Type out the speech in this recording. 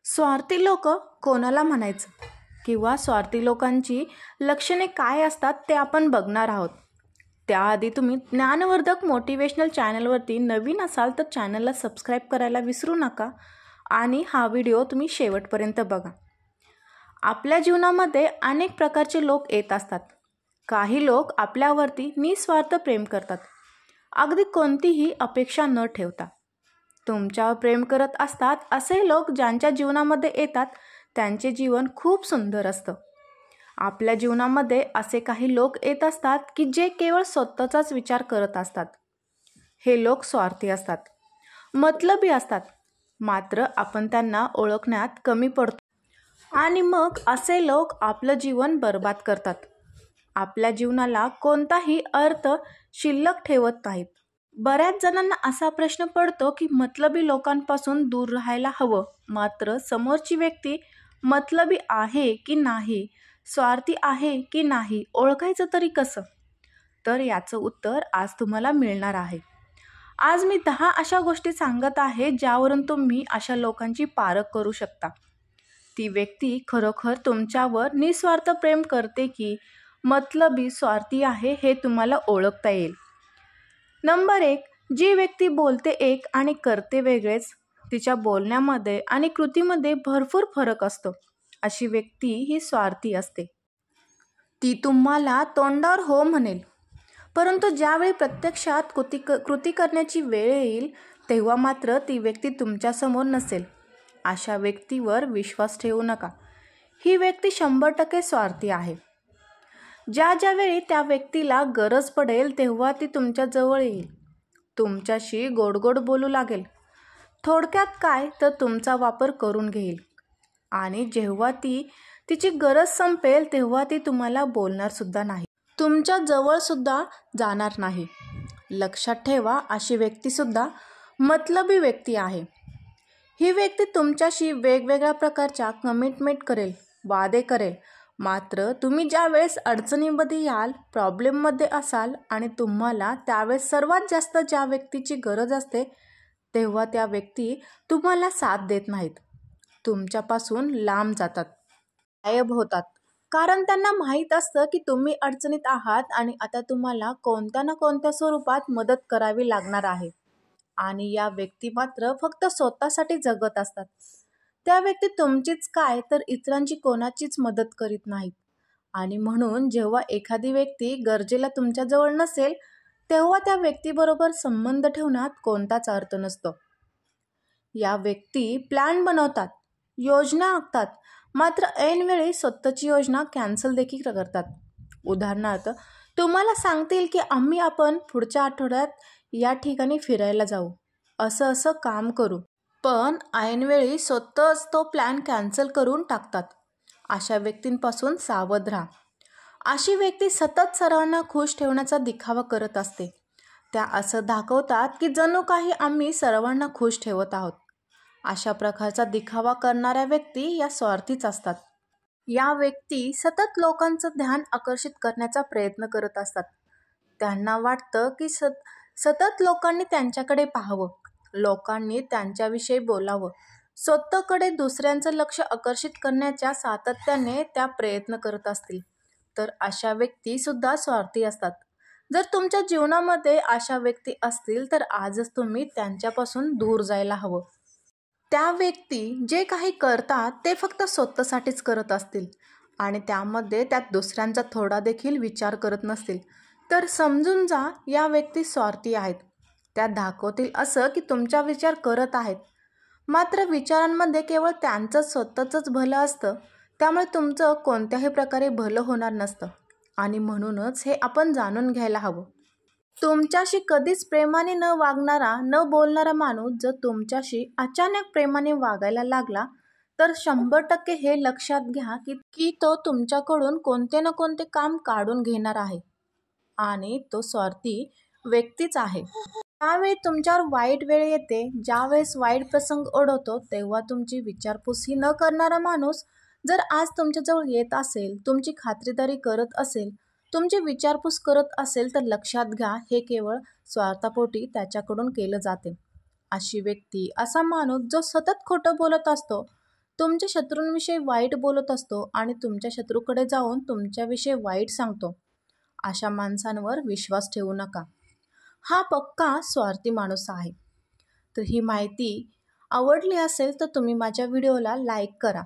स्वार्थी लोक कोणाला म्हणायचं किंवा स्वार्थी लोकांची लक्षणे काय असतात ते आपण बघणार आहोत. त्याआधी तुम्ही ज्ञानवर्धक मोटिवेशनल चॅनलवरती नवीन असाल तर चॅनलला सबस्क्राईब करायला विसरू नका आणि हा व्हिडिओ तुम्ही शेवटपर्यंत बघा. आपल्या जीवनामध्ये अनेक प्रकारचे लोक येत असतात. काही लोक आपल्यावरती निस्वार्थ प्रेम करतात, अगदी कोणतीही अपेक्षा न ठेवता तुमच्यावर प्रेम करत असतात. असे लोक ज्यांच्या जीवनामध्ये येतात त्यांचे जीवन खूप सुंदर असतं. आपल्या जीवनामध्ये असे काही लोक येत असतात की जे केवळ स्वतःचाच विचार करत असतात. हे लोक स्वार्थी असतात, मतलबी असतात, मात्र आपण त्यांना ओळखण्यात कमी पडतो आणि मग असे लोक आपलं जीवन बर्बाद करतात. आपल्या जीवनाला कोणताही अर्थ शिल्लक ठेवत नाहीत. बऱ्याच जणांना असा प्रश्न पडतो की मतलबी लोकांपासून दूर राहायला हवं, मात्र समोरची व्यक्ती मतलबी आहे की नाही, स्वार्थी आहे की नाही, ओळखायचं तरी कसं? तर याचं उत्तर आज तुम्हाला मिळणार आहे. आज मी 10 अशा गोष्टी सांगत आहे ज्यावरून तुम्ही अशा लोकांची पारख करू शकता. ती व्यक्ती खरोखर तुमच्यावर निस्वार्थ प्रेम करते की मतलबी स्वार्थी आहे हे तुम्हाला ओळखता येईल. नंबर 1, जी व्यक्ती बोलते एक आणि करते वेगळेच. तिच्या बोलण्यामध्ये आणि कृतीमध्ये भरपूर फरक असतो. अशी व्यक्ती ही स्वार्थी असते. ती तुम्हाला तोंडावर हो म्हणेल, परंतु ज्यावेळी प्रत्यक्षात कृती करण्याची वेळ येईल तेव्हा मात्र ती व्यक्ती तुमच्यासमोर नसेल. अशा व्यक्तीवर विश्वास ठेवू नका. ही व्यक्ती 100% स्वार्थी आहे. ज्या वेळी त्या व्यक्तीला गरज पडेल तेव्हा ती तुमच्या जवळ येईल, तुमच्याशी गोड गोड बोलू लागेल. थोडक्यात काय तर तुमचा वापर करून घेईल आणि जेव्हा तिची गरज संपेल तेव्हा ती तुम्हाला बोलणार सुद्धा नाही, तुमच्या जवळ सुद्धा जाणार नाही. लक्षात ठेवा, अशी व्यक्तीसुद्धा मतलबी व्यक्ती आहे. ही व्यक्ती तुमच्याशी वेगवेगळ्या प्रकारच्या कमिटमेंट करेल, वादे करेल, मात्र तुम्ही ज्या वेळेस अडचणीमध्ये याल, प्रॉब्लेममध्ये असाल आणि तुम्हाला त्यावेळेस सर्वात जास्त ज्या व्यक्तीची गरज असते तेव्हा त्या व्यक्ती तुम्हाला साथ देत नाहीत, तुमच्यापासून लांब जातात, गायब होतात. कारण त्यांना माहीत असतं की तुम्ही अडचणीत आहात आणि आता तुम्हाला कोणत्या ना कोणत्या स्वरूपात मदत करावी लागणार आहे. आणि या व्यक्ती मात्र फक्त स्वतःसाठी जगत असतात. त्या व्यक्ती तुमचीच काय तर इतरांची कोणाचीच मदत करीत नाहीत. आणि म्हणून जेव्हा एखादी व्यक्ती गरजेला तुमच्याजवळ नसेल तेव्हा त्या व्यक्तीबरोबर संबंध ठेवण्यात कोणताच अर्थ नसतो. या व्यक्ती प्लॅन बनवतात, योजना आखतात, मात्र ऐनवेळी स्वतःची योजना कॅन्सल देखील करतात. उदाहरणार्थ, तुम्हाला सांगतील की आपण पुढच्या आठवड्यात या ठिकाणी फिरायला जाऊ, असं काम करू, पण ऐनवेळी स्वतःच तो प्लॅन कॅन्सल करून टाकतात. अशा व्यक्तींपासून सावध राहा. अशी व्यक्ती सतत सर्वांना खुश ठेवण्याचा दिखावा करत असते. त्या असं दाखवतात की जणू काही आम्ही सर्वांना खुश ठेवत आहोत. अशा प्रकारचा दिखावा करणाऱ्या व्यक्ती या स्वार्थीच असतात. या व्यक्ती सतत लोकांचं ध्यान आकर्षित करण्याचा प्रयत्न करत असतात. त्यांना वाटतं की सतत लोकांनी त्यांच्याकडे पाहावं, लोकांनी त्यांच्याविषयी बोलावं. स्वतःकडे दुसऱ्यांचं लक्ष आकर्षित करण्याच्या सातत्याने त्या प्रयत्न करत असतील तर अशा व्यक्ती सुद्धा स्वार्थी असतात. जर तुमच्या जीवनामध्ये अशा व्यक्ती असतील तर आजच तुम्ही त्यांच्यापासून दूर जायला हवं. त्या व्यक्ती जे काही करतात ते फक्त स्वतःसाठीच करत असतील आणि त्यात दुसऱ्यांचा थोडा देखील विचार करत नसतील तर समजून जा, या व्यक्ती स्वार्थी आहेत. त्या दाखवतील असं की तुमचा विचार करत आहेत, मात्र विचारांमध्ये केवळ त्यांचं स्वतःचंच भलं असतं. त्यामुळे तुमचं कोणत्याही प्रकारे भलं होणार नसतं आणि म्हणूनच हे आपण जाणून घ्यायला हवं. तुमच्याशी कधीच प्रेमाने न वागणारा, न बोलणारा माणूस जर तुमच्याशी अचानक प्रेमाने वागायला लागला तर 100% हे लक्षात घ्या की तो तुमच्याकडून कोणते ना कोणते काम काढून घेणार आहे आणि तो स्वार्थी व्यक्तीच आहे. त्यावेळी तुमच्यावर वाईट वेळ येते, ज्यावेळेस वाईट प्रसंग ओढवतो तेव्हा तुमची विचारपूसही न करणारा माणूस जर आज तुमच्याजवळ येत असेल, तुमची खात्रीदारी करत असेल, तुमची विचारपूस करत असेल तर लक्षात घ्या हे केवळ स्वार्थापोटी त्याच्याकडून केलं जाते. अशी व्यक्ती, असा माणूस जो सतत खोटं बोलत असतो तुमच्या शत्रूंविषयी वाईट बोलत असतो आणि तुमच्या शत्रूकडे जाऊन तुमच्याविषयी वाईट सांगतो. अशा माणसांवर विश्वास ठेवू नका. हा पक्का स्वार्थी माणूस आहे. तर ही माहिती आवडली असेल तर तुम्ही माझ्या व्हिडिओला लाईक करा